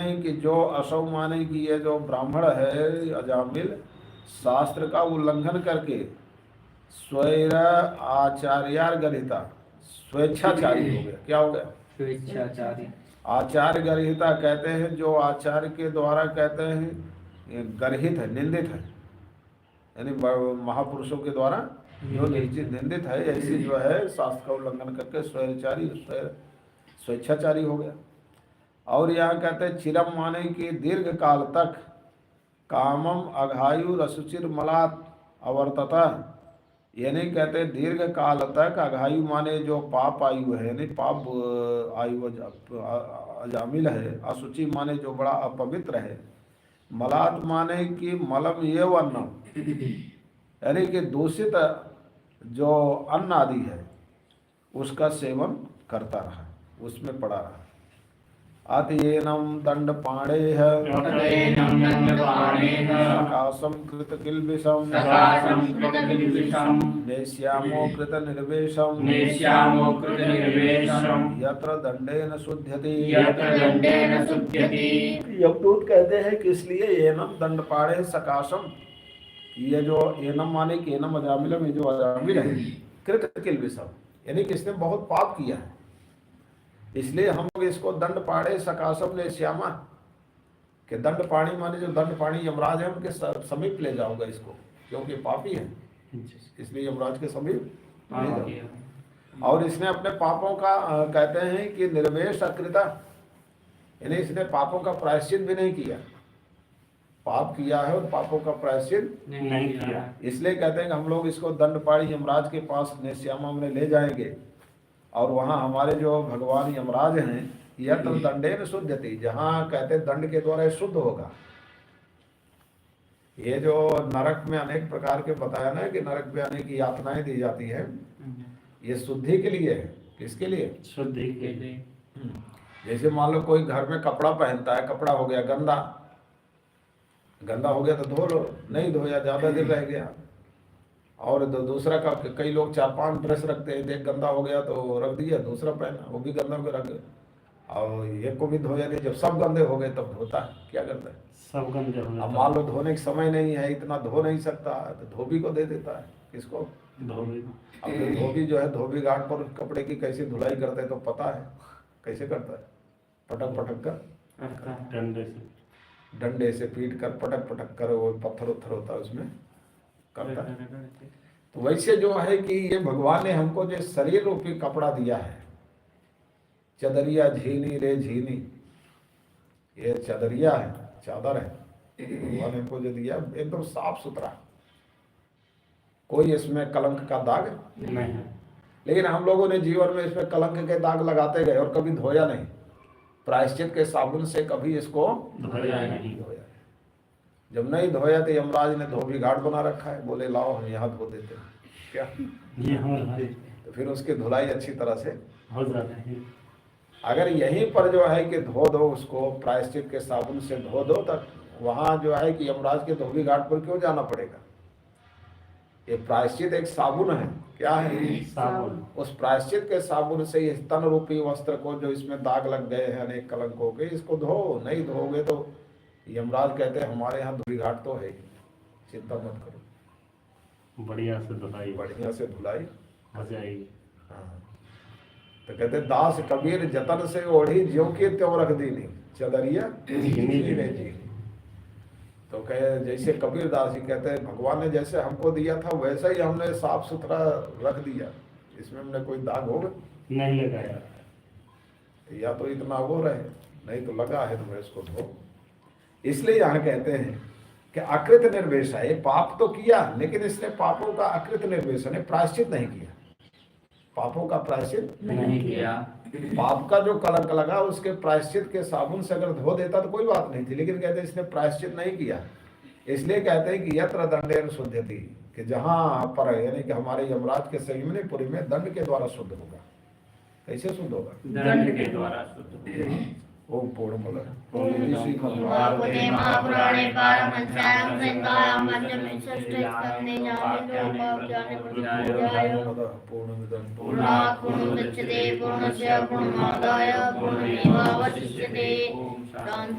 कि जो असौ माने कि ये जो ब्राह्मण है अजामिल शास्त्र का उल्लंघन करके स्वैर आचार्यार गृहीता स्वेच्छाचारी हो गया। क्या हो गया? स्वेच्छाचारी। आचार्य गृहीता कहते हैं जो आचार्य के द्वारा कहते हैं ये गर्हित है, निंदित है, यानी महापुरुषों के द्वारा जो निंदित है, ऐसी जो है शास्त्र का उल्लंघन करके स्वैराचारी स्वेच्छाचारी हो गया। और यहाँ कहते हैं चिरम माने कि दीर्घ काल तक कामम अघायु रसुचिर मलात अवर्तता, यानी कहते दीर्घ काल तक अघायु माने जो पाप आयु है, यानी पाप आयु अजामिल है, असुचि माने जो बड़ा अपवित्र है, मलात माने कि मलम ये वर्ण, यानी कि दूषित जो अन्न आदि है उसका सेवन करता रहा, उसमें पड़ा रहा। अतिएनम दंड पाणेह सकाशम कृत किल्बिषम नेष्यामो कृत निर्वेशम यत्र दंडेन शुध्यति। यमदूत कहते हैं कि इसलिए एनम दंड पाणे सकाशम, ये जो एनम माने कि एनम अजामिलम, ये जो अजामिल है कृत किल्बिषम, यानी कि इसने बहुत पाप किया है, इसलिए हम लोग इसको दंड पाड़े सकाशम ने श्यामा के दंड पाणी माने जो दंड पाणी यमराज है उनके समीप ले जाऊंगा इसको, क्योंकि पापी है, इसलिए यमराज के समीप ले जाऊंगा। और इसने अपने पापों का कहते हैं कि निर्वेश अकृता, यानी इसने पापों का प्रायश्चित भी नहीं किया, पाप किया है और पापों का प्रायश्चित नहीं किया, इसलिए कहते हैं कि हम लोग इसको दंड पाणी यमराज के पास नेश्यामा में ले जाएंगे और वहाँ हमारे जो भगवान यमराज हैं यत्र दंडेन शुद्धति, जहाँ कहते दंड के द्वारा शुद्ध होगा। ये जो नरक में अनेक प्रकार के बताया ना कि नरक में अनेक यातनाएं दी जाती है, ये शुद्धि के लिए है। किसके लिए? शुद्धि के लिए। जैसे मान लो कोई घर में कपड़ा पहनता है, कपड़ा हो गया गंदा, गंदा हो गया तो धो लो, नहीं धोया ज्यादा दिन रह गया, और दूसरा का कई लोग 4-5 ड्रेस रखते हैं, एक गंदा हो गया तो रख दिया, दूसरा पहना वो भी गंदा होकर रख गया, और एक को भी धोया नहीं, जब सब गंदे हो गए तब धोता है। क्या करता है? सब गंदे हो गए। अब मान लो धोने का समय नहीं है, इतना धो नहीं सकता, तो धोबी को दे देता है। किसको? धोबी। अब धोबी जो है धोबी घाट पर कपड़े की कैसे धुलाई करते हैं तो पता है कैसे करता है, पटक पटक कर डंडे से पीट कर पटक पटक कर, वो पत्थर उत्थर होता है उसमें करता है। तो वैसे जो है कि ये भगवान ने हमको जो शरीर रूपी कपड़ा दिया है, चदरिया झीनी रे झीनी, ये चदरिया है, चादर है, भगवान ने हमको जो दिया एकदम साफ सुथरा, कोई इसमें कलंक का दाग नहीं है। लेकिन हम लोगों ने जीवन में इसमें कलंक के दाग लगाते गए और कभी धोया नहीं, प्रायश्चित के साबुन से कभी इसको धोया नहीं। जब नहीं धोया तो यमराज ने धोबी घाट बना रखा है, बोले लाओ हम यहाँ धो देते हैं। क्या ये हमारे, तो फिर उसकी धुलाई अच्छी तरह से हो जाती है। अगर यहीं पर जो है कि धो दो उसको, प्रायश्चित के साबुन से धो दो, तब वहाँ जो है कि यमराज के धोबी घाट पर क्यों जाना पड़ेगा? ये प्रायश्चित एक साबुन है। क्या है? साबुन। उस प्रायश्चित के साबुन से इस तन रूपी वस्त्र को जो इसमें दाग लग गए हैं अनेक कलंकों के, इसको धो, नहीं धोगे तो यमराज कहते हैं हमारे यहाँ धोबी घाट तो है, चिंता मत करो, बढ़िया से धुलाई, बढ़िया से धुलाई हो जाएगी। हाँ। तो कहते दास कबीर जतन से ओढ़ी ज्यों की त्यों रख दीनी चदरिया जी। तो कहे जैसे कबीर दास जी कहते हैं भगवान ने जैसे हमको दिया था वैसा ही हमने साफ सुथरा रख दिया, इसमें हमने कोई दाग होगा नहीं लगाया, या तो इतना वो रहे, नहीं तो लगा है तो मैं इसको धो। इसलिए यहाँ कहते हैं कि अकृत निर्वेश है, ये पाप तो किया लेकिन इसने पापों का अकृत निर्वेश है, प्रायश्चित नहीं किया, पापों का प्रायश्चित नहीं किया। पाप का जो कलंक लगा उसके प्रायश्चित के साबुन से अगर धो देता तो कोई बात नहीं थी, लेकिन कहते हैं इसने प्रायश्चित नहीं किया, इसलिए कहते हैं कि यत्र दंडेन शुद्धति, कि जहाँ पर यानी कि हमारे यमराज के संयमनीपुरी में दंड के द्वारा शुद्ध होगा। कैसे शुद्ध होगा? दंड के द्वारा शुद्ध होगा। ओम पूर्णमद महापुराणे पारमहंस्यायां संहितायां पंचमे षष्ठे स्कन्धे ज्ञानेन्द्रोपाख्याने पूर्णात् पूर्णमुदच्यते पूर्णस्य पूर्णमादाय पूर्णमेवावशिष्यते। शांति।